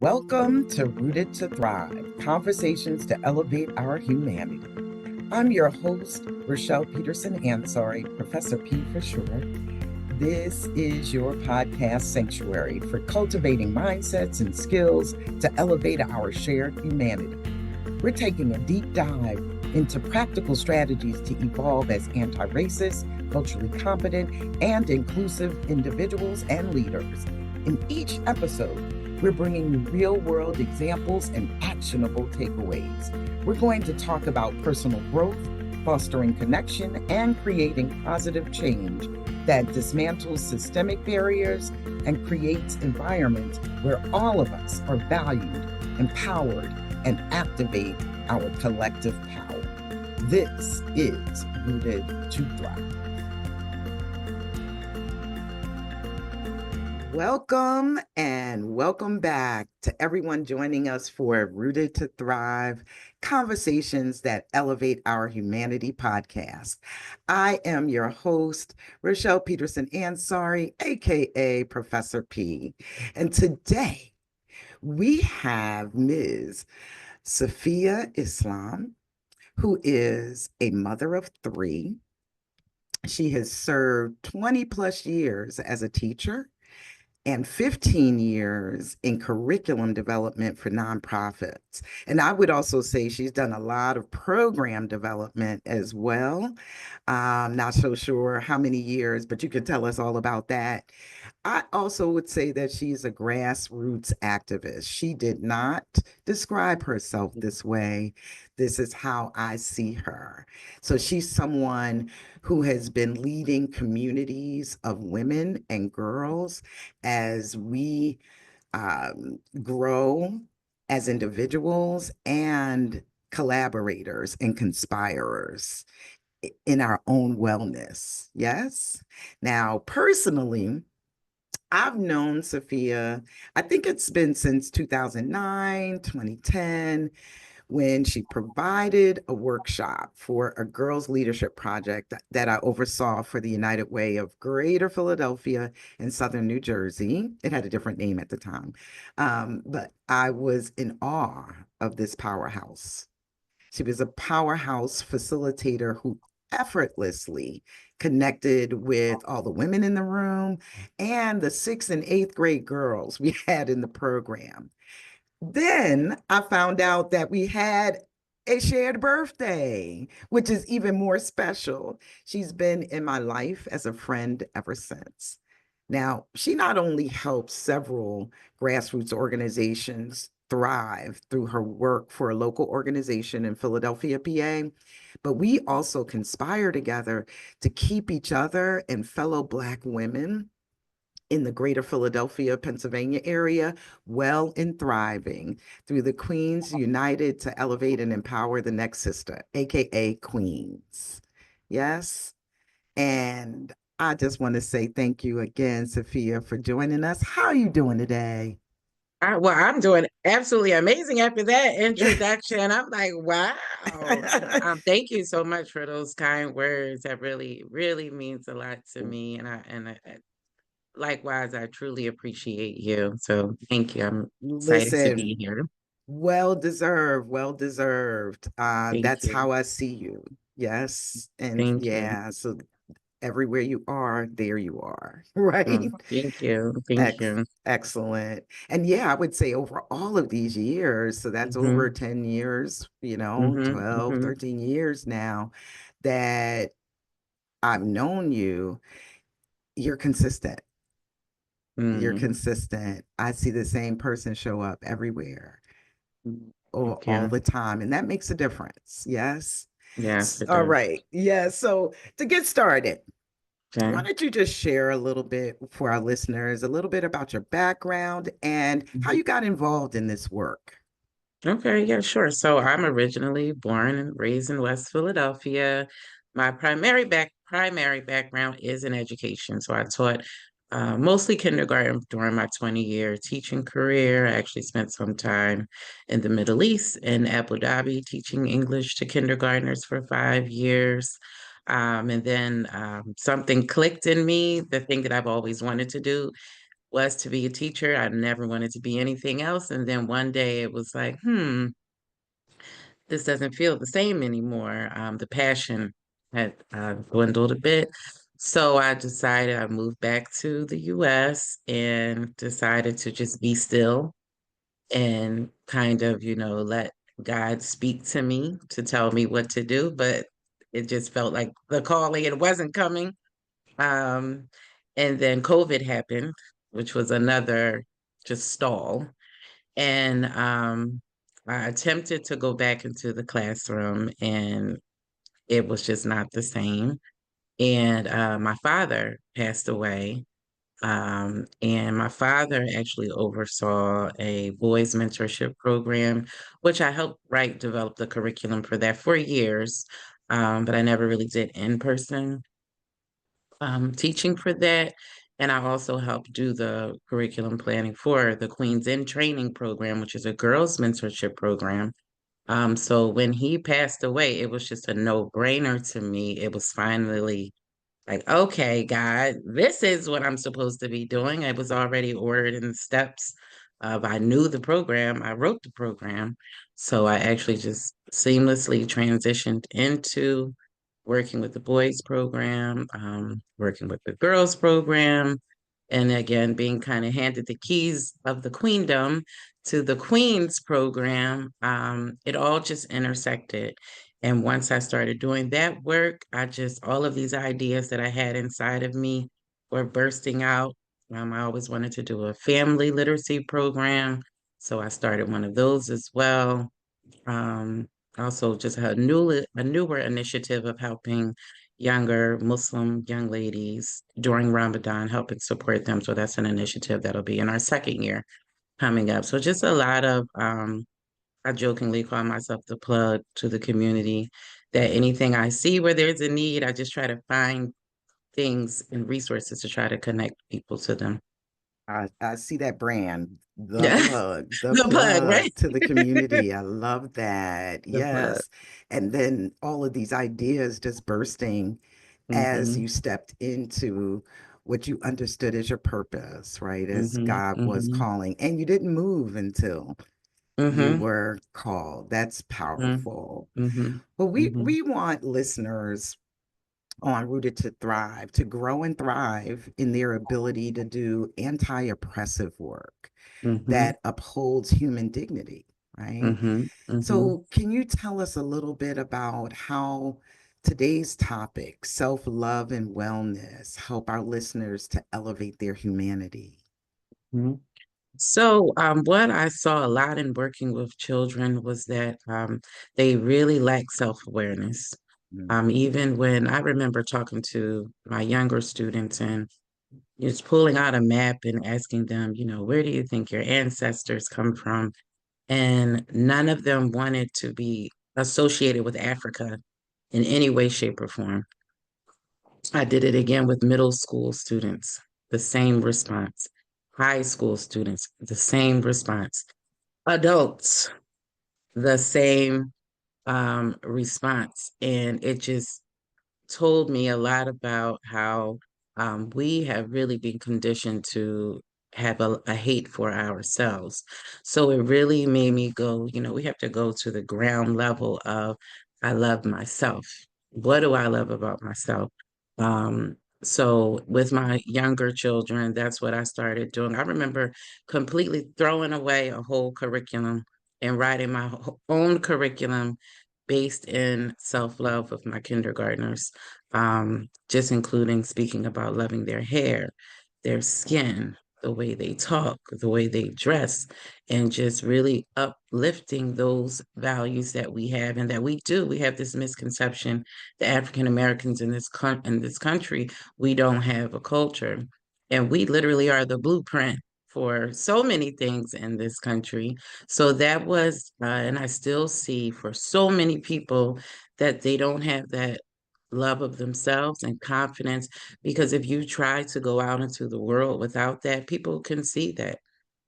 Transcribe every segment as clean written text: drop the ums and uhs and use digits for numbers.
Welcome to Rooted to Thrive, conversations to elevate our humanity. I'm your host, Rochelle Peterson Ansari, Professor P for short. This is your podcast sanctuary for cultivating mindsets and skills to elevate our shared humanity. We're taking a deep dive into practical strategies to evolve as anti-racist, culturally competent, and inclusive individuals and leaders. In each episode, we're bringing you real-world examples and actionable takeaways. We're going to talk about personal growth, fostering connection, and creating positive change that dismantles systemic barriers and creates environments where all of us are valued, empowered, and activate our collective power. This is Rooted to Thrive. Welcome and welcome back to everyone joining us for Rooted to Thrive, conversations that elevate our humanity podcast. I am your host, Rochelle Peterson Ansari, aka Professor P. And today we have Ms. Safiyyah Islam, who is a mother of three. She has served 20 plus years as a teacher and 15 years in curriculum development for nonprofits. And I would also say she's done a lot of program development as well. Not so sure how many years, but you could tell us all about that. I also would say that she's a grassroots activist. She did not describe herself this way. This is how I see her. So she's someone who has been leading communities of women and girls as we grow as individuals and collaborators and conspirers in our own wellness. Yes. Now, personally, I've known Safiyyah, I think it's been since 2009, 2010, when she provided a workshop for a girls' leadership project that I oversaw for the United Way of Greater Philadelphia and Southern New Jersey. It had a different name at the time, but I was in awe of this powerhouse. She was a powerhouse facilitator who effortlessly connected with all the women in the room and the 6th and 8th grade girls we had in the program. Then I found out that we had a shared birthday, which is even more special. She's been in my life as a friend ever since. Now, she not only helps several grassroots organizations thrive through her work for a local organization in Philadelphia, PA, but we also conspire together to keep each other and fellow Black women in the greater Philadelphia, Pennsylvania area well and thriving through the Queens United to Elevate and Empower the Next Sister, aka Queens. Yes. And I just want to say thank you again, Safiyyah, for joining us. How are you doing today? Well, I'm doing absolutely amazing after that introduction. I'm like, wow. Thank you so much for those kind words. That really, really means a lot to me. And likewise, I truly appreciate you. So thank you. I'm excited to Listen, be here. well deserved, well deserved. Thank That's how you. I see you. Yes. And Thank you. yeah, so everywhere you are, there you are, right? Thank you. Thank you. Excellent. And yeah, I would say over all of these years, so that's over Hmm 10 years, hmm 12, hmm 13 years now that I've known you, you're consistent. You're mm consistent. I see the same person show up everywhere Thank all you. the time, and that makes a difference. Yes. Yes, it All does. right. Yeah. So to get started, why Okay. don't you just share a little bit for our listeners, a little bit about your background and how you got involved in this work? Okay, yeah, sure. So I'm originally born and raised in West Philadelphia. My primary background is in education. So I taught mostly kindergarten during my 20-year teaching career. I actually spent some time in the Middle East in Abu Dhabi teaching English to kindergartners for 5 years. And then something clicked in me, the thing that I've always wanted to do was to be a teacher. I never wanted to be anything else. And then one day it was like, this doesn't feel the same anymore. The passion had dwindled a bit. So I decided I moved back to the US and decided to just be still and kind of, let God speak to me to tell me what to do. But it just felt like the calling, it wasn't coming. Um, and then COVID happened, which was another just stall. And I attempted to go back into the classroom, and it was just not the same. And my father passed away. And my father actually oversaw a boys mentorship program, which I helped write, develop the curriculum for that for years. But I never really did in person teaching for that. And I also helped do the curriculum planning for the Queens in Training program, which is a girls mentorship program. So when he passed away, it was just a no-brainer to me. It was finally like, okay, God, this is what I'm supposed to be doing. I was already ordered in the steps of, I knew the program, I wrote the program. So I actually just seamlessly transitioned into working with the boys program, working with the girls program, and again, being kind of handed the keys of the queendom to the queens program. It all just intersected. And once I started doing that work, all of these ideas that I had inside of me were bursting out. I always wanted to do a family literacy program. So I started one of those as well. Um, Also, just a newer initiative of helping younger Muslim young ladies during Ramadan, helping support them. So that's an initiative that'll be in our second year coming up. So just a lot of I jokingly call myself the plug to the community, that anything I see where there's a need, I just try to find things and resources to try to connect people to them. I see that brand, Yeah. the The plug, right? plug to the community. I love that. The plug. Yes. And then all of these ideas just bursting as Mm-hmm. you stepped into what you understood as your purpose, right? As Mm-hmm. God was Mm-hmm. calling, and you didn't move until you Mm-hmm. were called. That's powerful. Mm-hmm. Well, Mm-hmm. we want listeners on Rooted to Thrive to grow and thrive in their ability to do anti-oppressive work Mm-hmm. that upholds human dignity, right? Mm-hmm. Mm-hmm. So, can you tell us a little bit about how today's topic, self-love and wellness, help our listeners to elevate their humanity? Mm-hmm. So, what I saw a lot in working with children was that they really lack self-awareness. Mhm. Even when I remember talking to my younger students and just pulling out a map and asking them, where do you think your ancestors come from? And none of them wanted to be associated with Africa in any way, shape, or form. I did it again with middle school students, the same response. High school students, the same response. Adults, the same response. And it just told me a lot about how we have really been conditioned to have a hate for ourselves. So it really made me go, we have to go to the ground level of, I love myself. What do I love about myself? So with my younger children, that's what I started doing. I remember completely throwing away a whole curriculum and writing my own curriculum based in self-love with my kindergartners, just including speaking about loving their hair, their skin, the way they talk, the way they dress, and just really uplifting those values that we have and that we do. We have this misconception that African Americans in this country, we don't have a culture. And we literally are the blueprint for so many things in this country. So that was, and I still see for so many people that they don't have that love of themselves and confidence. Because if you try to go out into the world without that, people can see that.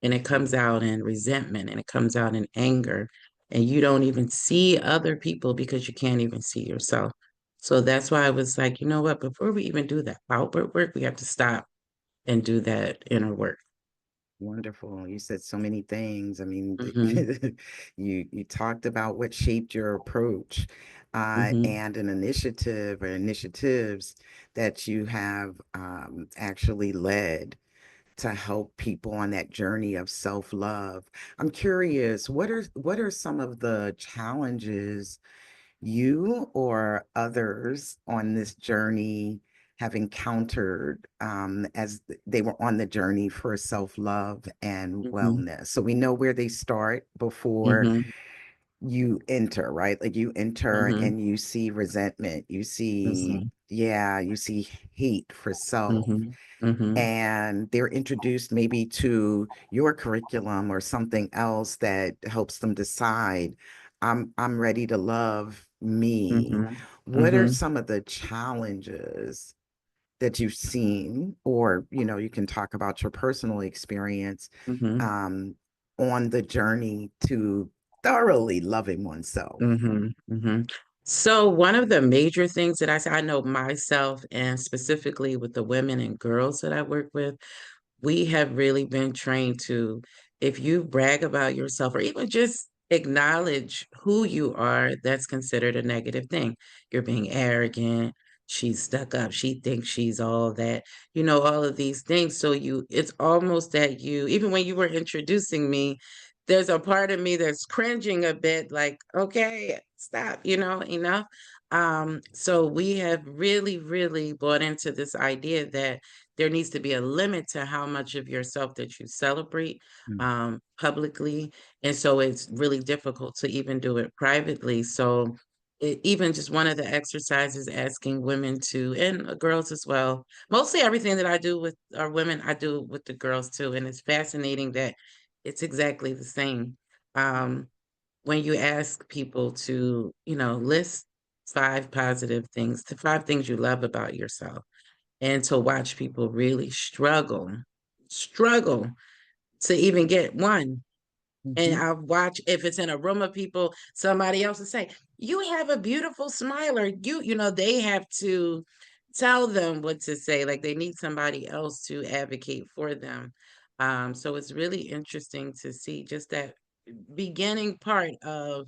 And it comes out in resentment and it comes out in anger. And you don't even see other people because you can't even see yourself. So that's why I was like, you know what, before we even do that outward work, we have to stop and do that inner work. Wonderful. You said so many things. I mean, Hmm. you talked about what shaped your approach, Hmm. and an initiative or initiatives that you have actually led to help people on that journey of self-love. I'm curious, what are some of the challenges you or others on this journey have encountered, as they were on the journey for self-love and Hmm. wellness? So we know where they start before Hmm. you enter, right? Like you enter Hmm. and you see resentment, you see, Hmm. yeah, you see hate for self, Hmm. Hmm. and they're introduced maybe to your curriculum or something else that helps them decide, I'm ready to love me. Hmm. What are Hmm. some of the challenges that you've seen, or you can talk about your personal experience, hmm um, on the journey to thoroughly loving oneself? hmm hmm So one of the major things that I know myself, and specifically with the women and girls that I work with, we have really been trained to, if you brag about yourself or even just acknowledge who you are, that's considered a negative thing. You're being arrogant. She's stuck up. She thinks she's all that, all of these things. So it's almost that even when you were introducing me, there's a part of me that's cringing a bit, like, okay, stop, enough. So we have really, really bought into this idea that there needs to be a limit to how much of yourself that you celebrate publicly. And so it's really difficult to even do it privately. So even just one of the exercises asking women to, and girls as well, mostly everything that I do with our women, I do with the girls too. And it's fascinating that it's exactly the same. Um, when you ask people to, list five positive things, the five things you love about yourself, and to watch people really struggle to even get one. And Mhm. I watch, if it's in a room of people, somebody else will say, "You have a beautiful smile," or they have to tell them what to say. Like they need somebody else to advocate for them. So it's really interesting to see just that beginning part of,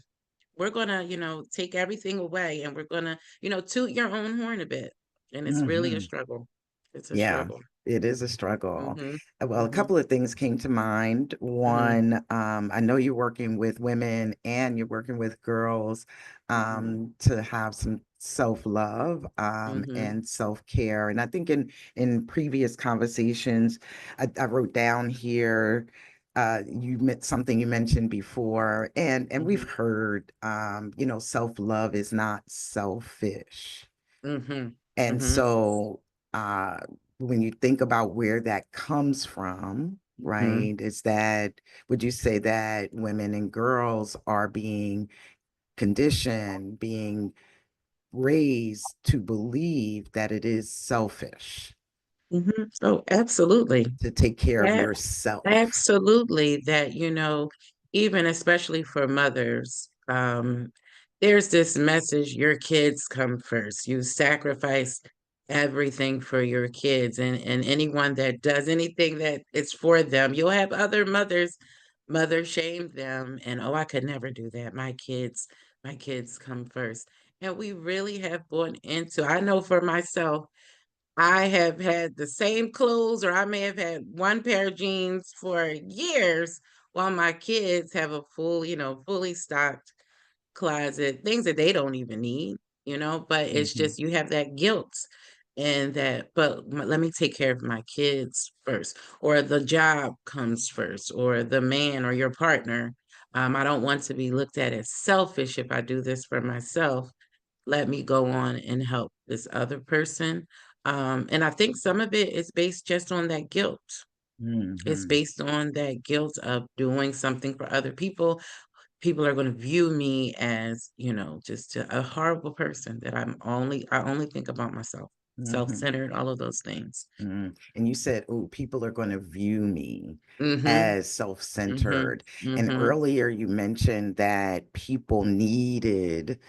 we're gonna, take everything away, and we're gonna, toot your own horn a bit. And it's really a Mhm. struggle. It's a Yeah, struggle. it is a struggle. Mm-hmm. Well, a Mm-hmm. couple of things came to mind. Mm-hmm. One, I know you're working with women and you're working with girls, Mm-hmm. to have some self-love, Mm-hmm. and self-care. And I think in previous conversations, I wrote down here, you meant something you mentioned before, and we've Mm-hmm. heard, self-love is not selfish. Mm-hmm. And Mm-hmm. so, uh, when you think about where that comes from, Mm-hmm. right, would you say that women and girls are being conditioned, being raised to believe that it is selfish Mm-hmm. Oh, absolutely. to take care of Ab- yourself? Absolutely. That, even especially for mothers, there's this message: your kids come first. You sacrifice everything for your kids, and anyone that does anything that is for them, you'll have other mothers mother shame them, and, oh, I could never do that. My kids come first. And we really have bought into, I know for myself, I have had the same clothes, or I may have had one pair of jeans for years, while my kids have a fully stocked closet, things that they don't even need, but it's Mhm. just, you have that guilt, and that, but let me take care of my kids first, or the job comes first, or the man or your partner. I don't want to be looked at as selfish if I do this for myself. Let me go on and help this other person. And I think some of it is based just on that guilt. It's Mhm. based on that guilt of doing something for other people. People are going to view me as, just a horrible person, that I only think about myself, Mhm. self-centered, all of those things. And you said, "Oh, people are going to view me Mm-hmm. as Mm-hmm. self-centered." And Mm-hmm. earlier you mentioned that people needed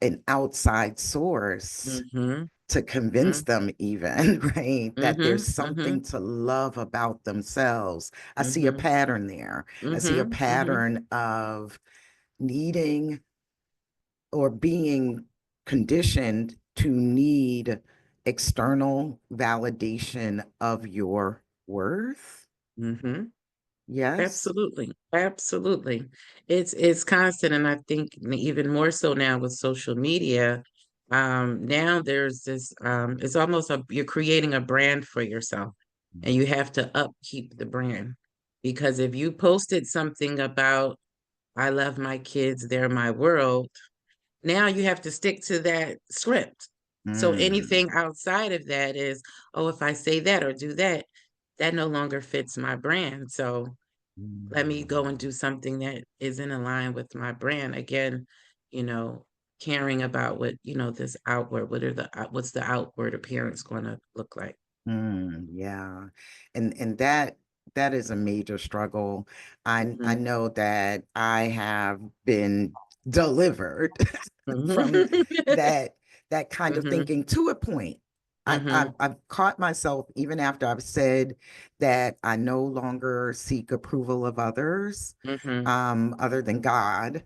an outside source Mm-hmm. to convince them even, right, that there's Mhm. something Mhm. to love about themselves. I see a Mhm. pattern there. I see a Mhm. Mhm. pattern of needing or being conditioned to need external validation of your worth. Mhm. Yes. Absolutely. Absolutely. It's constant, and I think even more so now with social media. Now there's this it's almost you're creating a brand for yourself, and you have to upkeep the brand, because if you posted something about I love my kids, they're my world, now you have to stick to that script. So Mm. anything outside of that is, oh, if I say that or do that, that no longer fits my brand. So let me go and Mm. do something that is in line with my brand. Again, you know, caring about what, this outward, what's the outward appearance going to look like? Yeah. And that is a major struggle. I Hmm. know that I have been delivered from Hmm. that that kind of Hmm. thinking to a point. Hmm. I've caught myself even after I've said that I no longer seek approval of others, Hmm. other than God.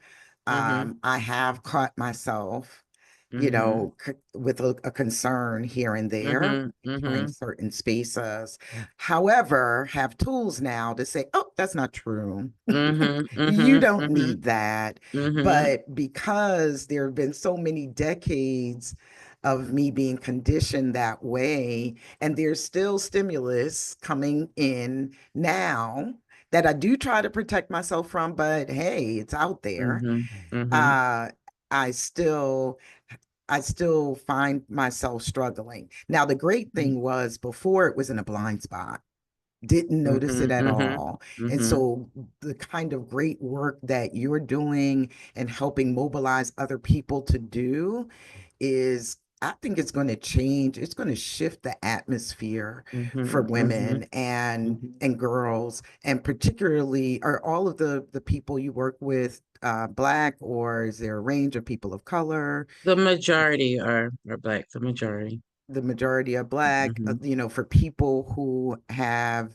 Hmm. I have caught myself, Hmm. with a concern here and there, Hmm. entering Hmm. certain spaces. However, have tools now to say, oh, that's not true. Hmm. You Hmm. don't Hmm. need that. Hmm. But because there have been so many decades of me being conditioned that way, and there's still stimulus coming in now that I do try to protect myself from, but hey, it's out there. Hmm. Hmm. Uh, I still I still find myself struggling. Now, the great thing was before it was in a blind spot, didn't notice it Hmm. at Hmm. all. And Hmm. so the kind of great work that you're doing and helping mobilize other people to do is, I think it's going to change. It's going to shift the atmosphere for Hmm. Hmm. women and girls, and particularly are all of the people you work with Black, or is there a range of people of color? The majority are Black, the majority. The majority are Black, Hmm. for people who have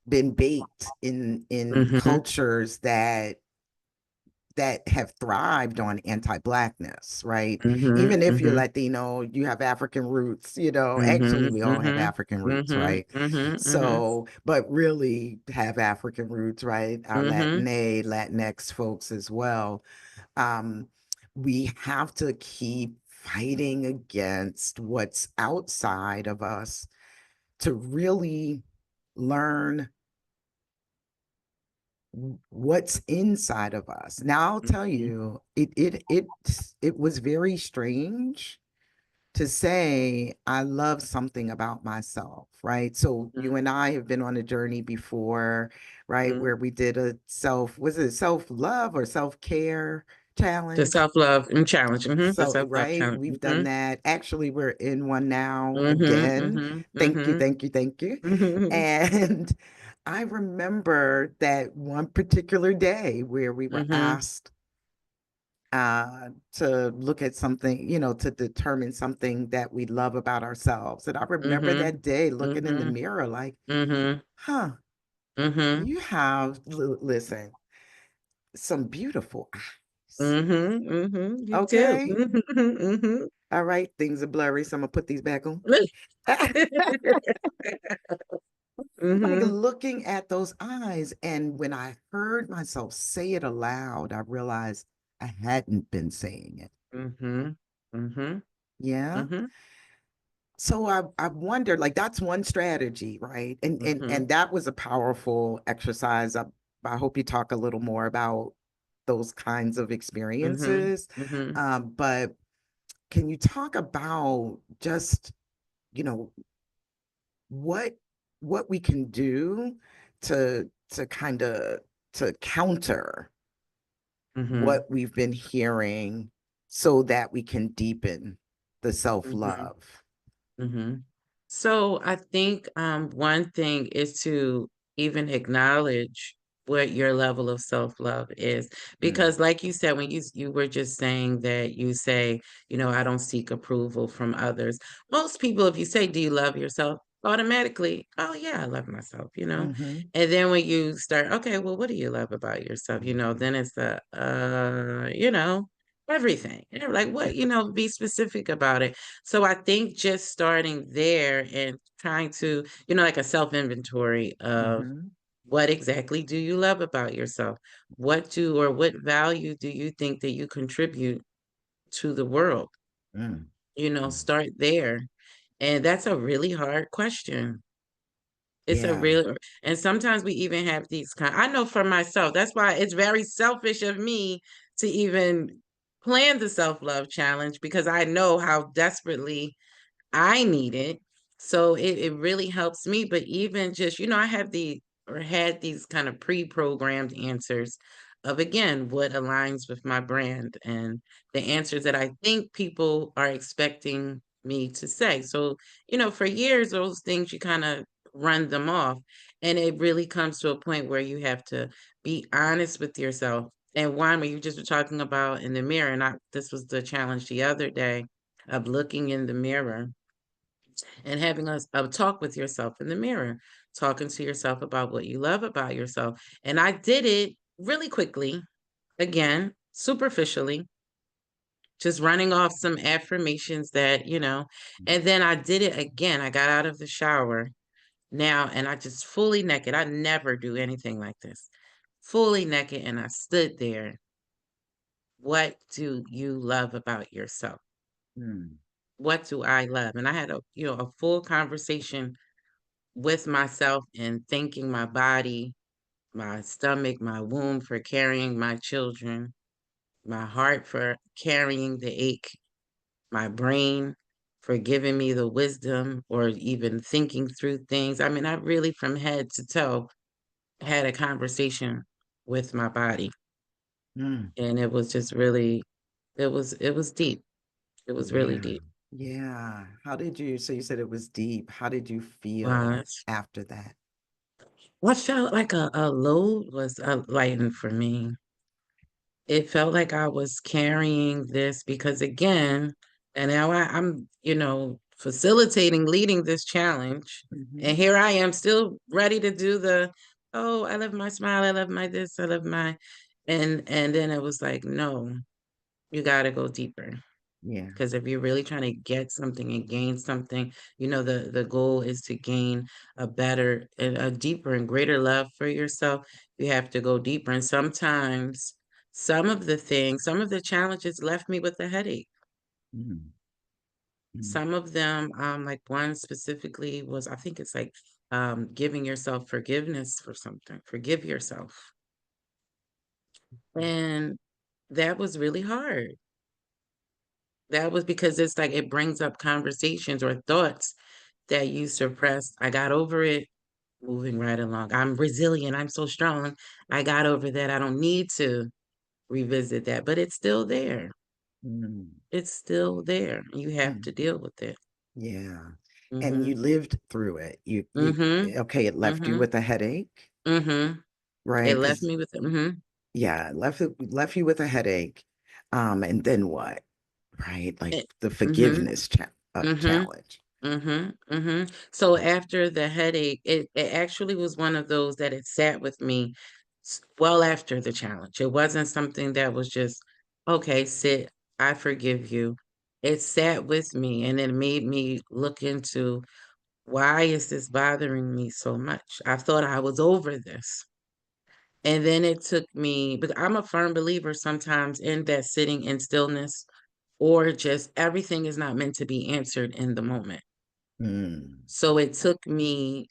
been baked in Hmm. cultures that have thrived on anti-blackness, right? Hmm. Even if you're Hmm. Latino, you have African roots, actually Hmm. we all have Hmm. African roots, Hmm. right? Hmm. Hmm. So, but really have African roots, right? Our Hmm. Latinx folks as well. Um, we have to keep fighting against what's outside of us to really learn what's inside of us. Now I'll tell Hmm. you, it was very strange to say I love something about myself, right? So you and I have been on a journey before, right, Hmm. where we did was it self-love or self-care The challenge? self-love and challenge. The So, self-love right, challenge. we've done Hmm. that. Actually, we're in one now Hmm. again. Hmm. Thank you, Hmm. thank you, thank you. Hmm. And I remember that one particular day where we were Hmm. asked to look at something, to determine something that we love about ourselves. And I remember Hmm. that day looking in the Hmm. mirror like, Hmm. huh, Hmm. you have, listen, some beautiful eyes. You do. Okay. Hmm. All right. Things are blurry, so I'm gonna put these back on. Like Hmm. looking at those eyes. And when I heard myself say it aloud, I realized I hadn't been saying it. Hmm. Hmm. Yeah. Hmm. So I wondered, like, that's one strategy, right? And Hmm. that was a powerful exercise. I hope you talk a little more about those kinds of Hmm. experiences. Hmm. But can you talk about just, you know, what what we can do to kind of to counter Hmm. what we've been hearing so that we can deepen the Hmm. self-love. Hmm. So I think one thing is to even acknowledge what your level of self-love is. Mm, Because like you said, when you were just saying that you say, I don't seek approval from others. Most people, if you say, do you love yourself? Automatically, oh yeah, I love myself. mm-hmm, And then when you start, okay, well, what do you love about yourself? Then it's everything. And they're like, what, be specific about it. So I think just starting there and trying to, like a self-inventory of mm-hmm, what exactly do you love about yourself? What value do you think that you contribute to the world? mm, mm. Start there. And that's a really hard question. It's a Yeah. real, and sometimes we even have these I know for myself, that's why it's very selfish of me to even plan the self-love challenge because I know how desperately I need it. So it really helps me. But even just, I have had these kind of pre-programmed answers of again what aligns with my brand and the answers that I think people are expecting me to say. So, for years those things you kind of run them off. And it really comes to a point where you have to be honest with yourself. And one where you just were talking about in the mirror, and this was the challenge the other day of looking in the mirror and having a talk with yourself in the mirror, talking to yourself about what you love about yourself. And I did it really quickly, again, superficially, just running off some affirmations and then I did it again. I got out of the shower now and I just fully naked. I never do anything like this. Fully naked, and I stood there. What do you love about yourself? Mm, What do I love? And I had a full conversation with myself and thanking my body, my stomach, my womb for carrying my children, my heart for carrying the ache, my brain for giving me the wisdom or even thinking through things. I mean, I really, from head to toe, had a conversation with my body. mm. And it was just really, it was deep. It was really Yeah. deep. Yeah. So you said it was deep. How did you feel Uh, after that? what felt like a load was lightened for me. It felt like I was carrying this because again, and now I'm, facilitating, leading this challenge. Hmm. And here I am still ready to do oh, I love my smile, I love my this, I love my, and then it was like, no, you got to go deeper. Yeah. Because if you're really trying to get something and gain something, the goal is to gain a better and a deeper and greater love for yourself. You have to go deeper. And sometimes some of the challenges left me with a headache. Mm, mm, Some of them, like one specifically was, I think it's like giving yourself forgiveness for something. Forgive yourself. And that was really hard. That was because it's like it brings up conversations or thoughts that you suppressed. I got over it, moving right along. I'm resilient. I'm so strong. I got over that. I don't need to revisit that, but it's still there. mm, It's still there. You have to mm. deal with it. Yeah. And Mm-hmm. you lived through it. Mm-hmm. Okay, it left you Mm-hmm. with a headache, Mm-hmm. right? It left Because me with it. Mm-hmm. yeah, left you with a headache. And then what? Right? Like the Mm-hmm. Mm-hmm. challenge. Mm-hmm. Mm-hmm. So after the headache, it actually was one of those that it sat with me well after the challenge. It wasn't something that was just, okay, sit, I forgive you. It sat with me and it made me look into why is this bothering me so much? I thought I was over this. And then it took me, because I'm a firm believer sometimes in that sitting in stillness or just everything is not meant to be answered in the moment. Mm, So it took me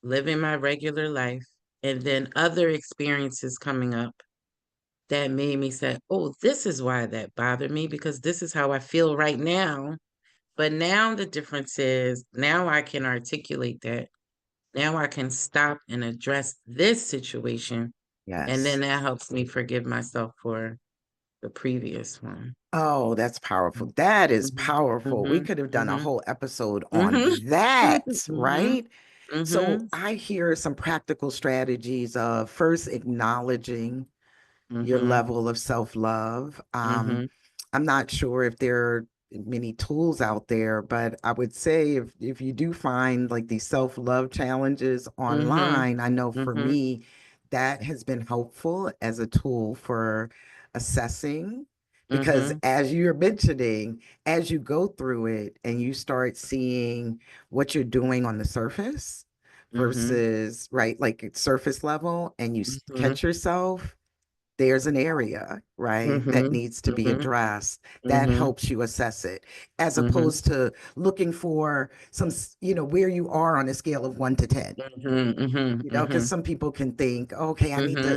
living my regular life and then other experiences coming up that made me say, oh, this is why that bothered me because this is how I feel right now. But now the difference is now I can articulate that. Now I can stop and address this situation. And then yes. that helps me forgive myself for the previous one. Oh, that's powerful. That is Mhm, powerful. We mhm, could have done a mhm, whole episode on mhm, that, mhm, right? So Mm-hmm. I hear some practical strategies of first acknowledging your Mm-hmm. level of self-love. Mm-hmm. I'm not sure if there are many tools out there, but I would say if you do find like these self-love challenges Mm-hmm. online, I know for Mm-hmm. me that has been helpful as a tool for assessing. Because Mm-hmm. as you're mentioning, as you go through it and you start seeing what you're doing on the surface Mm-hmm. versus, right, like it's surface level, and you Mm-hmm. catch yourself, there's an area, right, that Mm-hmm. needs to be Mm-hmm. addressed. That Mm-hmm. helps you assess it, as Mm-hmm. opposed to looking for some, where you are on a scale of 1 to 10. Mm-hmm. Mm-hmm. Because Mm-hmm. some people can think, okay, I need Mm-hmm.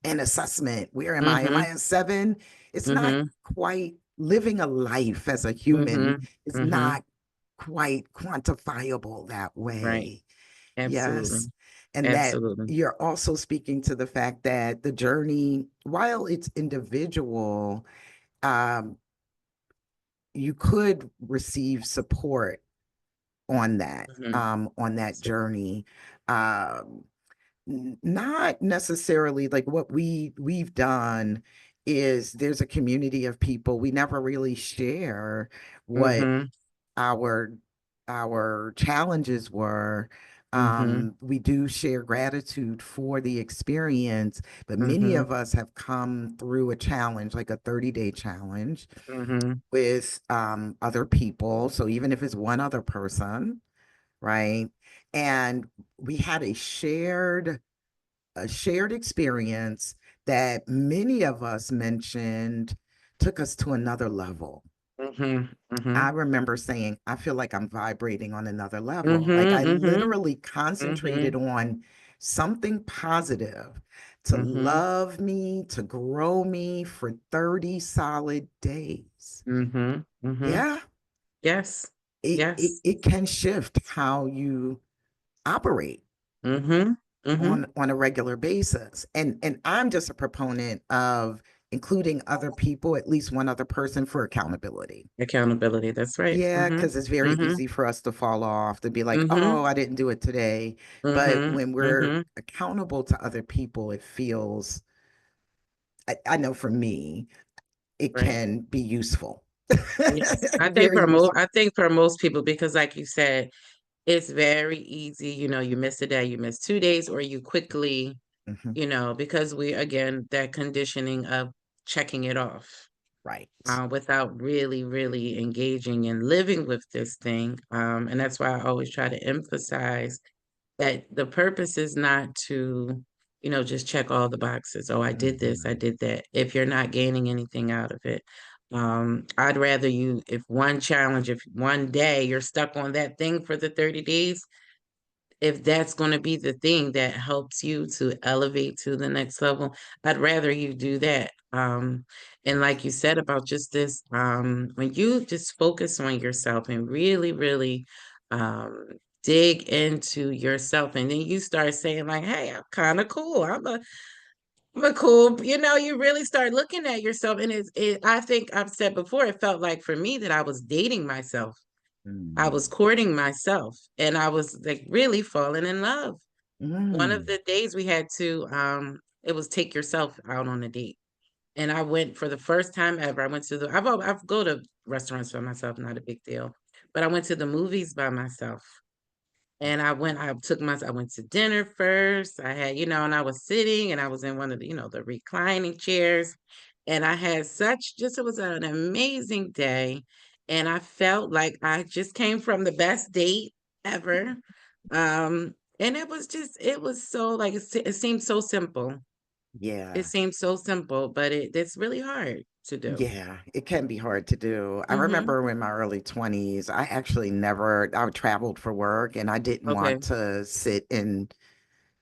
an assessment. Where am I? Am Mm-hmm. I a 7? It's not Mm-hmm. quite living a life as a human. Mm-hmm. It's Mm-hmm. not quite quantifiable that Right. way. Yes. Absolutely. And that Absolutely. you're also speaking to the fact that the journey, while it's individual, um, you could receive support Mm-hmm. on that Absolutely. journey. Um, Not necessarily like what we've done is there's a community of people. We never really share what Mm-hmm. our our challenges were. Mm-hmm. We do share gratitude for the experience, but many Mm-hmm. of us have come through a challenge, like a 30-day challenge Mm-hmm. with other people. So even if it's one other person, right? And we had a shared experience that many of us mentioned took us to another level. Mm-hmm. Mm-hmm. I remember saying, I feel like I'm vibrating on another level. Like I Mm-hmm. literally Mm-hmm. concentrated on something positive to Mm-hmm. love me, to grow me for 30 solid days. Mm-hmm. Mm-hmm. Yeah, Yes. Yes. it can shift how you operate Mm-hmm. Mm-hmm. on a regular basis. And I'm just a proponent of including other people, at least one other person, for accountability. Accountability. That's right. Yeah, Mm-hmm. because it's very Mm-hmm. easy for us to fall off, to be like, Mm-hmm. oh, I didn't do it today. But Mm-hmm. when we're Mm-hmm. accountable to other people, it feels, I know for me, it Right. can be useful. Yes. Very useful. I think for most people, because like you said, it's very easy, you miss a day, you miss 2 days, or you quickly, Mhm. because we, again, that conditioning of checking it off, Right. without really, really engaging and living with this thing. And that's why I always try to emphasize that the purpose is not to, just check all the boxes. Oh, I did this, I Mhm. did that. If you're not gaining anything out of it, I'd rather you, if one challenge, if one day you're stuck on that thing for the 30 days, if that's going to be the thing that helps you to elevate to the next level, I'd rather you do that. And like you said about just this, when you just focus on yourself and really, really um, dig into yourself, and then you start saying like, "Hey, I'm kind of cool. I'm a cool." You really start looking at yourself, and I think I've said before, it felt like for me that I was dating myself. I was Mm. courting myself, and I was like really falling in love. One of Mm. the days we had to, it was take yourself out on a date. And I went for the first time ever. I went to I've go to restaurants by myself, not a big deal. But I went to the movies by myself. And I went to dinner first. I had, and I was sitting and I was in one of the, the reclining chairs. And I had it was an amazing day. And I felt like I just came from the best date ever. And it was so like, it seemed so simple. It Yeah. seems so simple, but it's really hard to do. Yeah, it can be hard to do. I Mm-hmm. remember in my early 20s, I actually never, I traveled for work and I didn't Okay. want to sit in,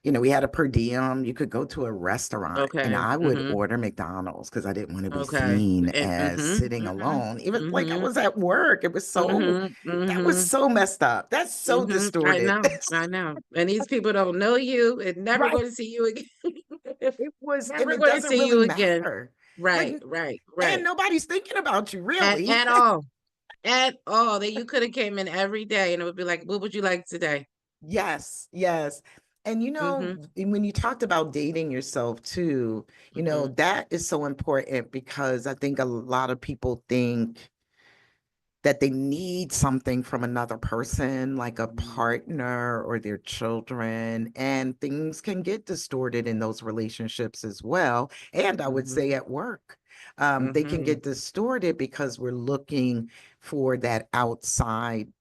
we had a per diem. You could go to a restaurant and Okay. I would Mm-hmm. order McDonald's because I didn't want to be Okay. seen And as mm-hmm. sitting Mm-hmm. alone. Even like I Mm-hmm. was at work. Mm-hmm. That was Mm-hmm. so messed up. That's so Mm-hmm. I distorted. know. I know. And these people don't know you and never Right. going to see you again. It was, and Never it going to doesn't see really you again. matter. Like, Right, right, and right. nobody's thinking about you really. At all. At all. That you could have came in every day and it would be like, what would you like today? Yes, yes. And Mm-hmm. when you talked about dating yourself too, Mm-hmm. that is so important because I think a lot of people think that they need something from another person, like a partner or their children, and things can get distorted in those relationships as well. And I would Mm-hmm. say at work, they can Mm-hmm. get distorted because we're looking for that outside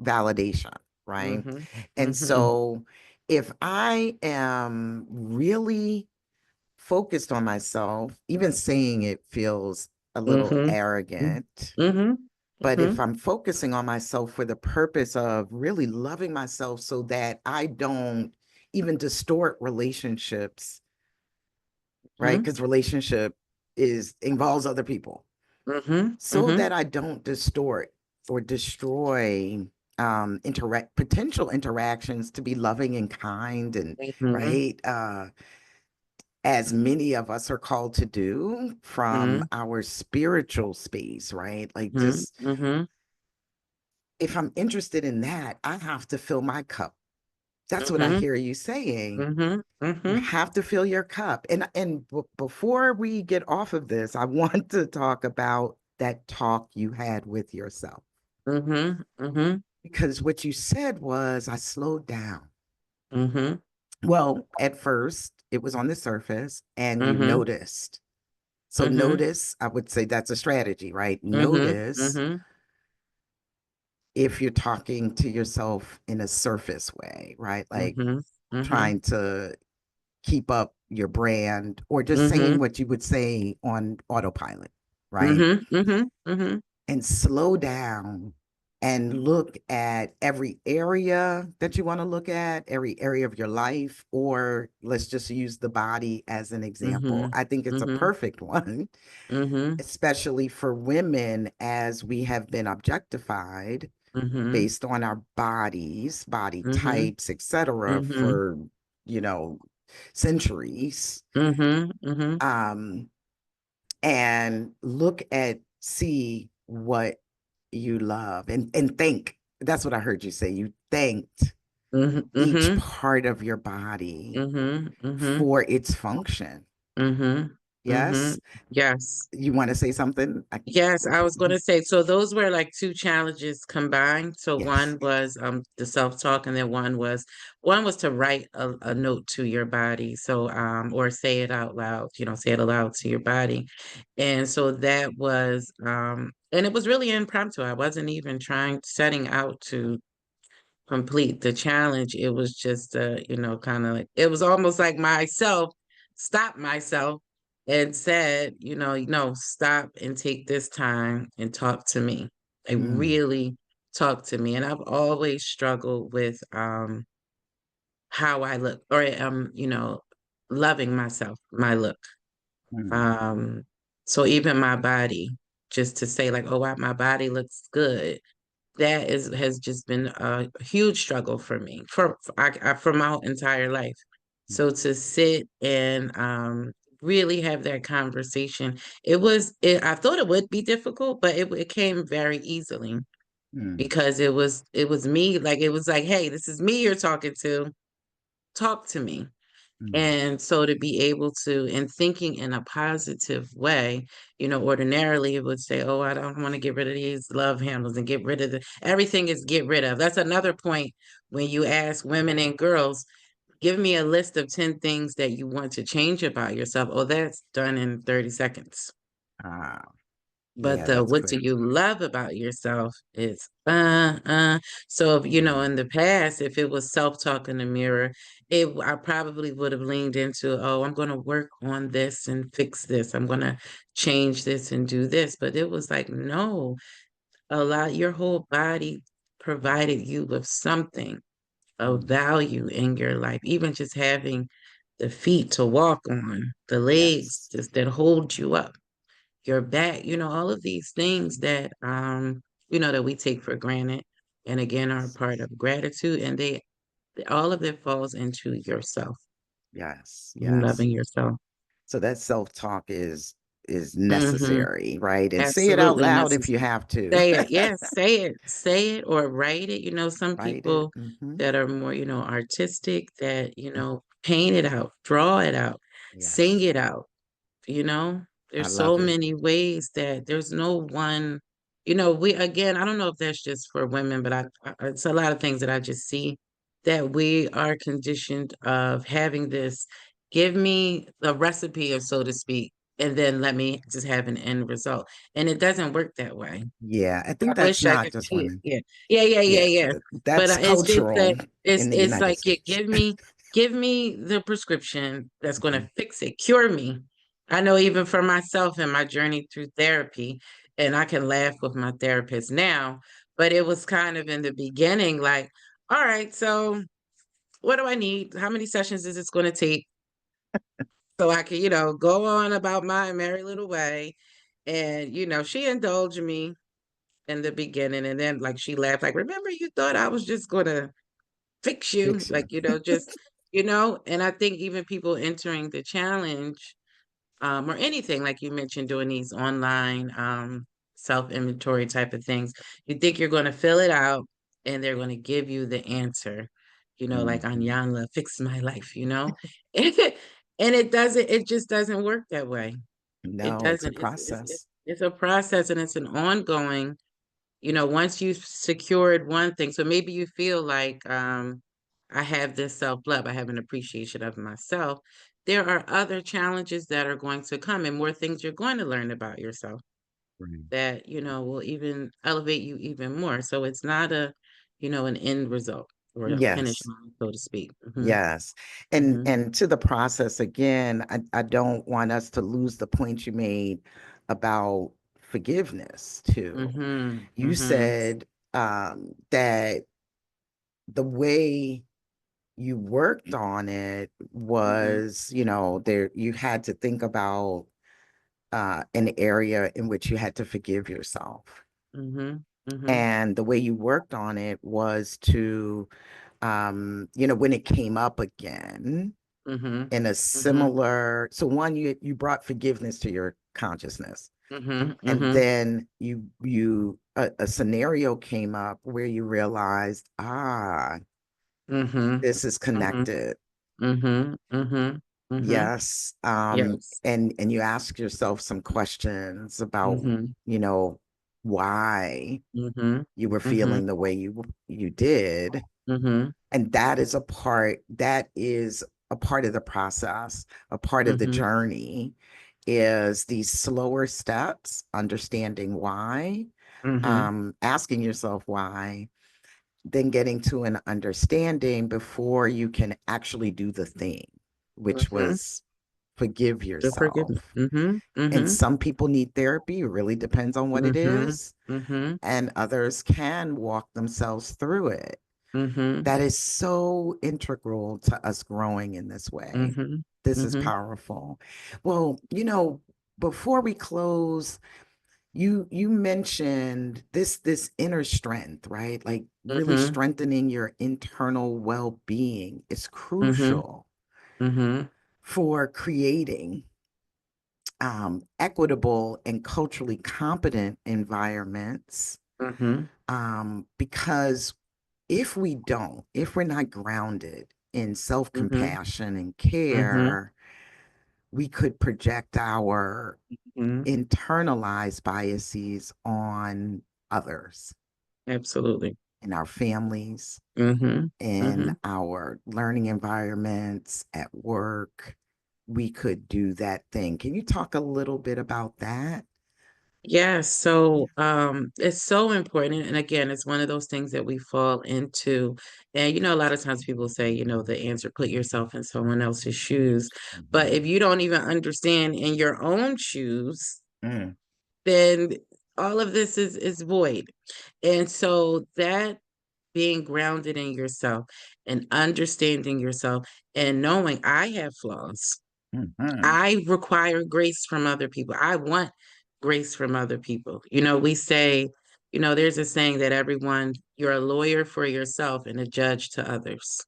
validation, right? Mm-hmm. And Mm-hmm. so if I am really focused on myself, even saying it feels a little Mm-hmm. arrogant. Mm-hmm. But Mm-hmm. if I'm focusing on myself for the purpose of really loving myself so that I don't even distort relationships, right? Mm-hmm. Because relationship is involves other people. Mm-hmm. So Mm-hmm. that I don't distort or destroy interact potential interactions to be loving and kind and Mm-hmm. right as many of us are called to do from our spiritual space, right? Like just Mm-hmm. if I'm interested in that, I have to fill my cup. That's what I Mm-hmm. hear you saying. Mm-hmm. You Mm-hmm. have to fill your cup. And before we get off of this, I want to talk about that talk you had with yourself. Mm-hmm. Mm-hmm. Because what you said was, I slowed down. Mm-hmm. Well, at first, it was on the surface and you Mm-hmm. noticed. So, Mm-hmm. notice, I would say that's a strategy, right? Mm-hmm. Notice Mm-hmm. if you're talking to yourself in a surface way, right? Like Mm-hmm. Mm-hmm. trying to keep up your brand or just saying Mm-hmm. what you would say on autopilot, right? Mm-hmm. Mm-hmm. Mm-hmm. And slow down and look at every area that you want to look at, every area of your life, or let's just use the body as an example. Mm-hmm. I think it's a Mm-hmm. perfect one, Mm-hmm. especially for women as we have been objectified Mm-hmm. based on our bodies, body Mm-hmm. types, etc., Mm-hmm. for, you know, centuries. Mm-hmm. Mm-hmm. Um, and see what you love and think. That's what I heard you say. You thanked Mm-hmm. each Mm-hmm. part of your body Mm-hmm. Mm-hmm. for its function. Mm-hmm. Mm-hmm. Yes. Yes. You want to say something? Yes, I was going to say, so those were like two challenges combined. So Yes. one was the self-talk, and then one was to write a note to your body. So or say it out loud, say it aloud to your body. And so that was and it was really impromptu. I wasn't even setting out to complete the challenge. It was just kind of like it was almost like myself stopped myself and said, no, stop and take this time and talk to me. Like Mm, really talk to me. And I've always struggled with how I look or loving myself, my look. mm, Um so even my body, just to say like, oh wow, my body looks good, that is has just been a huge struggle for me for my entire life. So to sit and really have that conversation, I thought it would be difficult, but it came very easily mm, because it was me. Like it was like, hey, this is me you're talking to. Talk to me. mm, And so to be able to, and thinking in a positive way, ordinarily it would say, oh, I don't want to get rid of these love handles and get rid of everything is get rid of. That's another point when you ask women and girls, give me a list of 10 things that you want to change about yourself. Oh, that's done in 30 seconds. ah, But yeah, the that's what do quick. you love about yourself is so if Mm, in the past, if it was self-talk in the mirror, I probably would have leaned into, oh, I'm gonna work on this and fix this. I'm gonna change this and do this. But it was like, no, your whole body provided you with something of mm, value in your life, even just having the feet to walk on, the legs yes. that hold you up, your back, all of these things that that we take for granted and again are part of gratitude, and they all of it falls into yourself Yes. and Yes. loving yourself. So that self-talk is is Mm-hmm. necessary, right? And say it out Absolutely loud if you necessary. have to. Say it. Yes, say it or write it. Some Write it. people that are more, artistic that, paint it out, draw it out, sing Yes, it out. you know I there's so love it. many ways that there's no one. We, again, I don't know if that's just for women, but it's a lot of things that I just see that we are conditioned of having this, give me the recipe, or so to speak, and then let me just have an end result, and it doesn't work that way. Yeah, I I think that's wish I not could just see it. women. Yeah, yeah, yeah, yeah, Yeah, yeah. But that's it's just cultural that it's in the it's United like, yeah, States. give me the prescription that's going Mhm, to fix it, cure me. I know even for myself and my journey through therapy, and I can laugh with my therapist now, but it was kind of in the beginning like, all right, so what do I need? How many sessions is this going to take? So I can, go on about my merry little way. And, she indulged me in the beginning, and then like she laughed like, remember, you thought I was just gonna fix you, fix you. like, just, and I think even people entering the challenge, or anything, like you mentioned, doing these online self-inventory type of things, you think you're going to fill it out and they're going to give you the answer, like Mhm. Anyanla, fix my life, and it just doesn't work that way. It No, it's a doesn't. It's process. it's a process, and it's an ongoing, once you've secured one thing. So maybe you feel like, I have this self-love, I have an appreciation of myself. There are other challenges that are going to come, and more things you're going to learn about yourself Right. that, will even elevate you even more. So it's not an end result or a finish Yes. line, so to speak. Yes. Hmm. And to the process again, I don't want us to lose the point you made about forgiveness too. Hmm. You Hmm. said that the way you worked on it Hmm. was, there you had to think about an area in which you had to forgive yourself. Hmm. Hmm. And the way you worked on it was to, when it came up again Hmm. in a Hmm. similar, so one, you brought forgiveness to your consciousness. Hmm. And Hmm. then a scenario came up where you realized, Hmm. this is Hmm. connected. Hmm. Hmm. Hmm. Yes. Yes. And you ask yourself some questions about, Mhm, you know, why mhm, you were mhm, feeling the way you did. mhm, And that is a part of the process, a part of the mhm, journey is these slower steps, understanding why, mhm, asking yourself why, then getting to an understanding before you can actually do the thing, which mhm. was forgive The forgiveness. yourself. Mhm, And mhm, some people need therapy, it really depends on what it mhm, is. mhm, And others can walk themselves through it. mhm, That is so integral to us growing in this way. mhm, This is mhm, powerful. Well, before we close, you mentioned this inner strength, right? Like really mhm, strengthening your internal well-being is mhm, crucial mhm, for creating equitable and culturally competent environments. mhm, Because if we're not grounded in mhm, self-compassion and mhm, care, we could project our mhm. internalized biases on others Absolutely. in our families, Mhm, in mhm. our learning environments, at work. We could do that thing. Can you talk a little bit about that? Yeah, so it's so important. And again, it's one of those things that we fall into. And a lot of times people say, the answer, put yourself in someone else's shoes. But Mhm. if you don't even understand in your own shoes, Mm, then all of this is void. And so that being grounded in yourself and understanding yourself and knowing I have flaws. mhm. I require grace from other people. I want grace from other people. We say, there's a saying that you're a lawyer for yourself and a judge to others.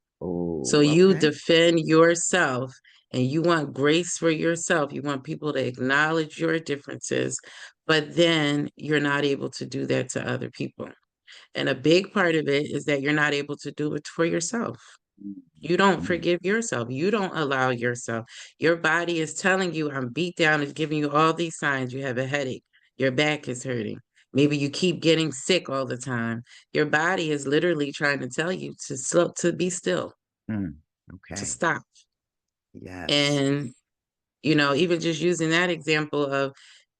So Oh, you okay. defend yourself and you want grace for yourself. You want people to acknowledge your differences, but then you're not able to do that to other people. And a big part of it is that you're not able to do it for yourself. You don't Mm, forgive yourself. You don't allow yourself. Your body is telling you, I'm beat down, it's giving you all these signs. You have a headache. Your back is hurting. Maybe you keep getting sick all the time. Your body is literally trying to tell you to slow, to be still, mm. to Okay. stop. Yes. And, even just using that example of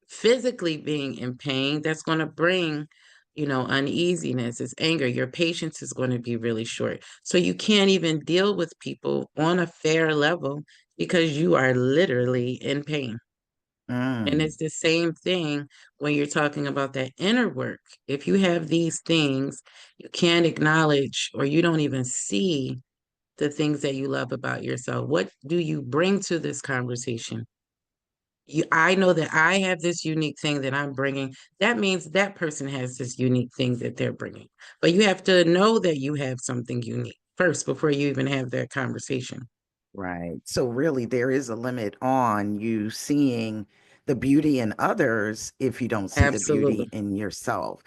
physically being in pain, that's going to bring, uneasiness, it's anger. Your patience is going to be really short. So you can't even deal with people on a fair level because you are literally in pain. And Mm, it's the same thing when you're talking about that inner work. If you have these things, you can't acknowledge or you don't even see the things that you love about yourself. What do you bring to this conversation? I know that I have this unique thing that I'm bringing. That means that person has this unique thing that they're bringing. But you have to know that you have something unique first before you even have that conversation. right. So really, there is a limit on you seeing the beauty in others if you don't see the beauty Absolutely. in yourself.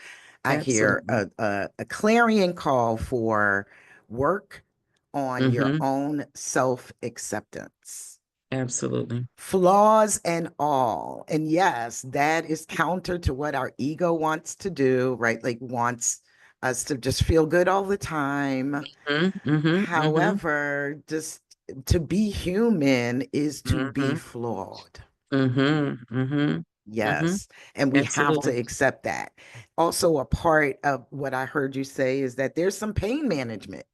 I hear Absolutely. a clarion call for work on your Mm-hmm. own self-acceptance, Absolutely. flaws and all. And yes, that is counter to what our ego wants to do, right? Like wants us to just feel good all the time. Mm-hmm. Mm-hmm. However, just to be human is to be Mm-hmm. flawed. Mm-hmm. Mm-hmm. Mm-hmm. Yes. And we have to Absolutely. accept that. Also, a part of what I heard you say is that there's some pain management,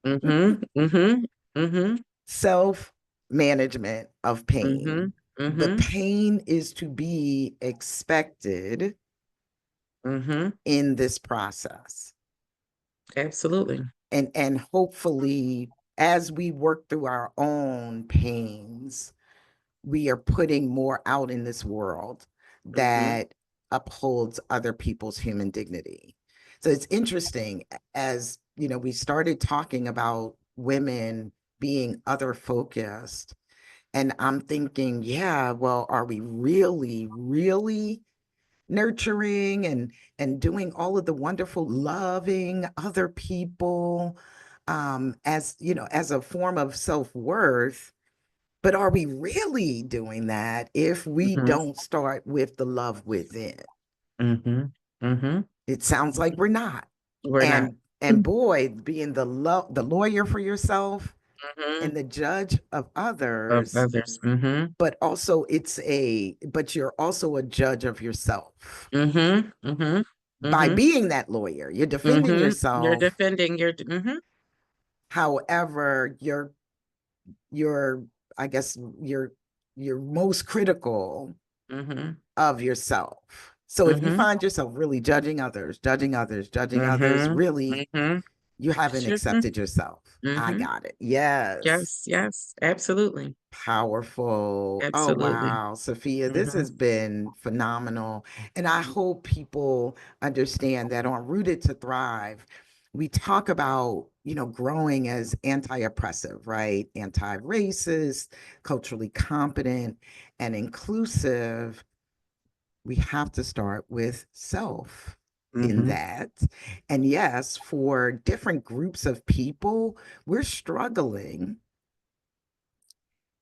Mm-hmm. Mm-hmm. Mm-hmm. self management of Mm-hmm. pain. The Mm-hmm. pain is to be expected Mm-hmm. in this process. Absolutely. And hopefully, as we work through our own pains, we are putting more out in this world Mm-hmm. that upholds other people's human dignity. So it's interesting, as we started talking about women being other focused, and I'm thinking, yeah, well, are we really, really nurturing and doing all of the wonderful loving other people, as as a form of self-worth? But are we really doing that if we Mm-hmm. don't start with the love within? Mm-hmm. Mm-hmm. It sounds like we're not. We're not. And boy, being the lawyer for yourself Mm-hmm. and the judge of Of others, others. Mm-hmm. but also but you're also a judge of yourself. Mm-hmm. Mm-hmm. By Mm-hmm. being that lawyer, you're defending Mm-hmm. You're yourself. defending your mm-hmm. However, you're I guess you're most critical Mm-hmm. of yourself. So if you Mm-hmm. find yourself really judging others, judging others, judging others, Mm-hmm. really Mm-hmm. you haven't Sure. accepted yourself. I Mm-hmm. got it. Yes. Yes, yes, absolutely. Powerful. Oh, Absolutely. wow. Safiyyah, this Mm-hmm. has been phenomenal. And I hope people understand that on Rooted to Thrive, we talk about, growing as anti-oppressive, right? Anti-racist, culturally competent, and inclusive. We have to start with self in Mm-hmm. that. And yes, for different groups of people, we're struggling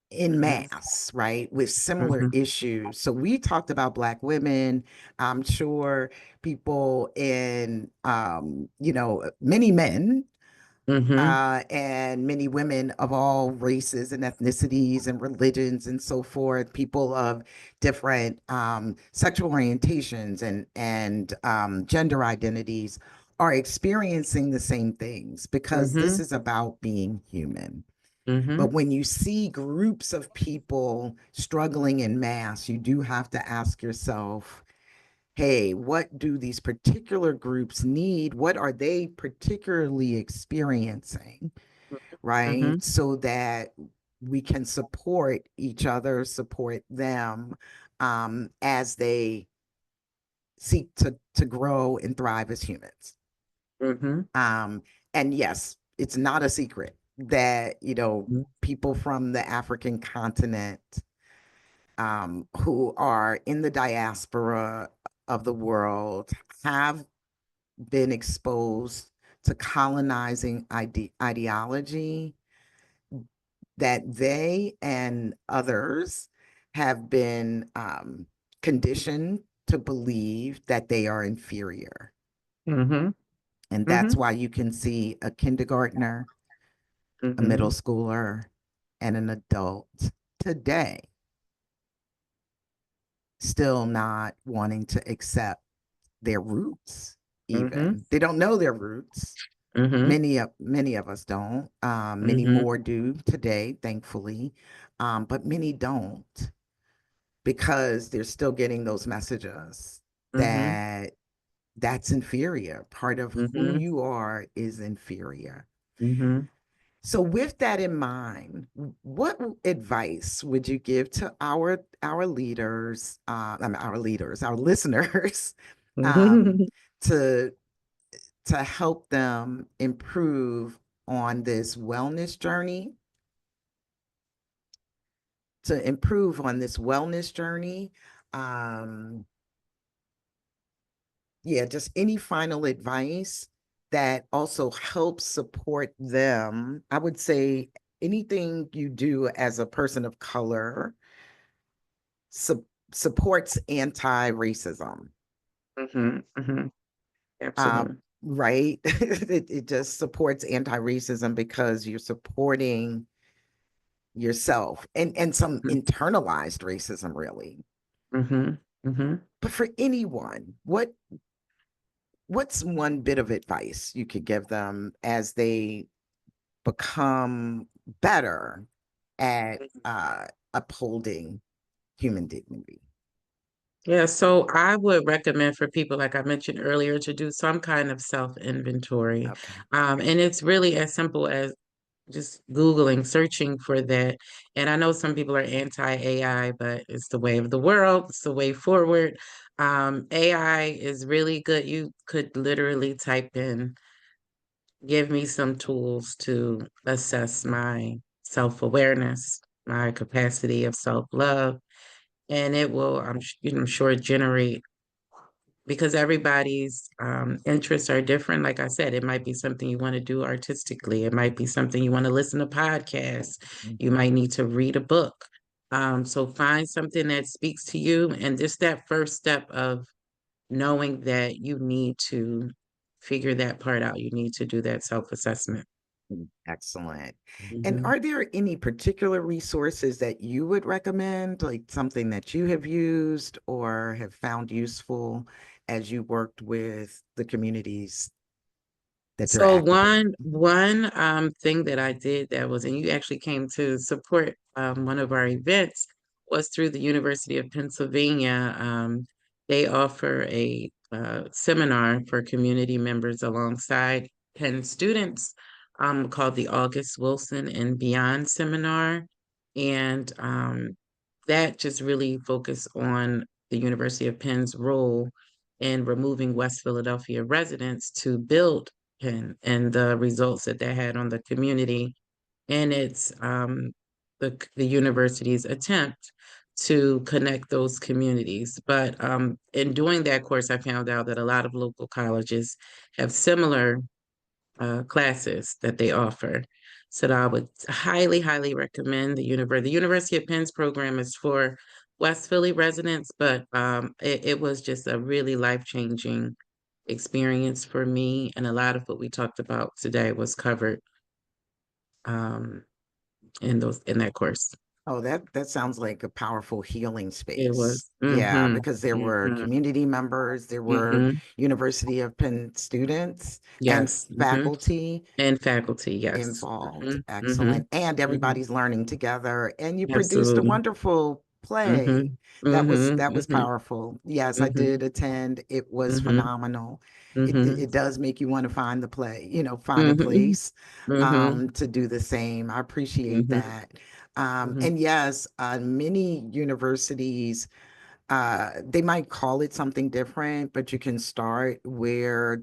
in mass, right, with similar Mm-hmm. issues. So we talked about Black women. I'm sure people in, many men Mm-hmm. and many women of all races and ethnicities and religions and so forth, people of different sexual orientations and gender identities are experiencing the same things because this Mm-hmm. is about being human. Mm-hmm. But when you see groups of people struggling in mass, you do have to ask yourself, hey, what do these particular groups need? What are they particularly experiencing? Mm-hmm. Right? So that we can support each other, support them as they seek to grow and thrive as humans. Mm-hmm. Um, and yes, it's not a secret. that, people from the African continent who are in the diaspora of the world have been exposed to colonizing ideology that they and others have been conditioned to believe that they are inferior. Mm-hmm. And that's Mm-hmm. why you can see a kindergartner, a middle Mm-hmm. schooler, and an adult today still not wanting to accept their roots, Mm-hmm. even. They don't know their roots. Mm-hmm. Many of us don't. Many Mm-hmm. more do today, thankfully, but many don't because they're still getting those messages Mm-hmm. that that's inferior. Part of who Mm-hmm. you are is inferior. Mm-hmm. So, with that in mind, what advice would you give to our leaders, I mean, our listeners, um, to help them improve on this wellness journey, Um, yeah, just any final advice that also helps support them. I would say anything you do as a person of color su- supports anti-racism. Mm-hmm. Mm-hmm. Uh, Absolutely. right? It just supports anti-racism because you're supporting yourself and some internalized racism, really. Mm-hmm. Mm-hmm. But for anyone, what's one bit of advice you could give them as they become better at upholding human dignity? Yeah, so I would recommend for people, like I mentioned earlier, to do some kind of self-inventory. Okay. And it's really as simple as just Googling, searching for that. And I know some people are anti-AI, but it's the way of the world, it's the way forward. AI is really good. You could literally type in, give me some tools to assess my self-awareness, my capacity of self-love, and it will, I'm sure, generate because everybody's interests are different. Like I said, it might be something you want to do artistically. It might be something you want to listen to podcasts. You might need to read a book. So find something that speaks to you, and just that first step of knowing that you need to figure that part out. You need to do that self-assessment. Excellent. And Mhm. are there any particular resources that you would recommend, like something that you have used or have found useful as you worked with the communities that you're So active in? one thing that I did that was, and you actually came to support one of our events, was through the University of Pennsylvania. They offer a seminar for community members alongside Penn students called the August Wilson and Beyond Seminar. And that just really focused on the University of Penn's role in removing West Philadelphia residents to build and the results that that had on the community and its the university's attempt to connect those communities. But in doing that course, I found out that a lot of local colleges have similar classes that they offer. So I would highly, highly recommend the university. The University of Penn's program is for West Philly residents, but it was just a really life-changing experience for me. And a lot of what we talked about today was covered um, in that course. Oh, that sounds like a powerful healing It space. was. Yeah, Mm-hmm. because there were Mm-hmm. community members, there were Mm-hmm. University of Penn students and Yes. Mm-hmm. faculty And faculty. Yes. involved. Mm-hmm. Mm-hmm. Excellent. And Mm-hmm. everybody's learning together. And you produced a Absolutely. wonderful play. Mm-hmm. That Mm-hmm. was Mm-hmm. powerful. Yes, I Mm-hmm. did attend. It was Mm-hmm. phenomenal. Mm-hmm. It does make you want to find the play, find a Mm-hmm. place Mm-hmm. to do the same. I appreciate Mm-hmm. that. Mm-hmm. And yes, many universities they might call it something different, but you can start where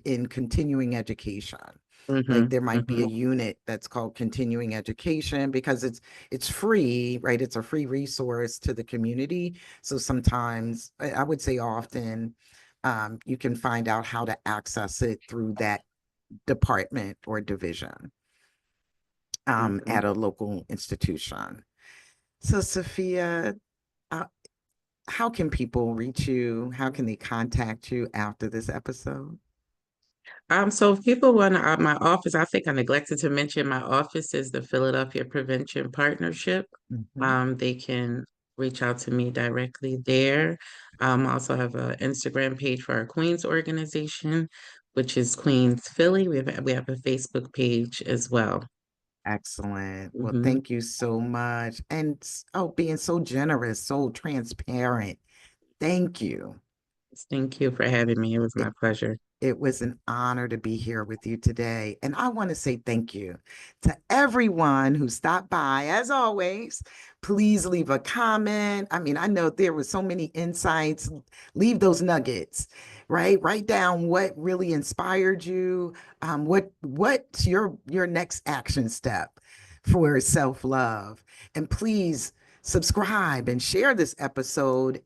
in continuing education. Like Mm-hmm. there might be a Mm-hmm. unit that's called continuing education because it's free, right? It's a free resource to the community. So sometimes, I would say often, you can find out how to access it through that department or division Mm-hmm. at a local institution. So, Safiyyah, uh, how can people reach you? How can they contact you after this episode? So if people want my office, I think I neglected to mention my office is the Philadelphia Prevention Partnership. Mhm. They can reach out to me directly there. I also have an Instagram page for our Queens organization, which is Queens Philly. We have a Facebook page as well. Excellent. Well, Hmm. thank you so much. And oh, being so generous, so transparent. Thank you. Thank you for having me. It was my It, pleasure. It was an honor to be here with you today. And I want to say thank you to everyone who stopped by. As always, please leave a comment. I mean, I know there were so many insights. Leave those nuggets, right? Write down what really inspired you. What's your next action step for self-love? And please subscribe and share this episode.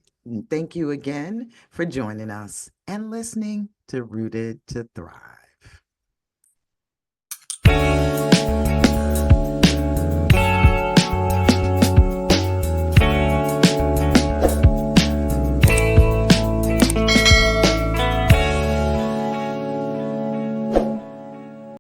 Thank you again for joining us and listening to Rooted to Thrive.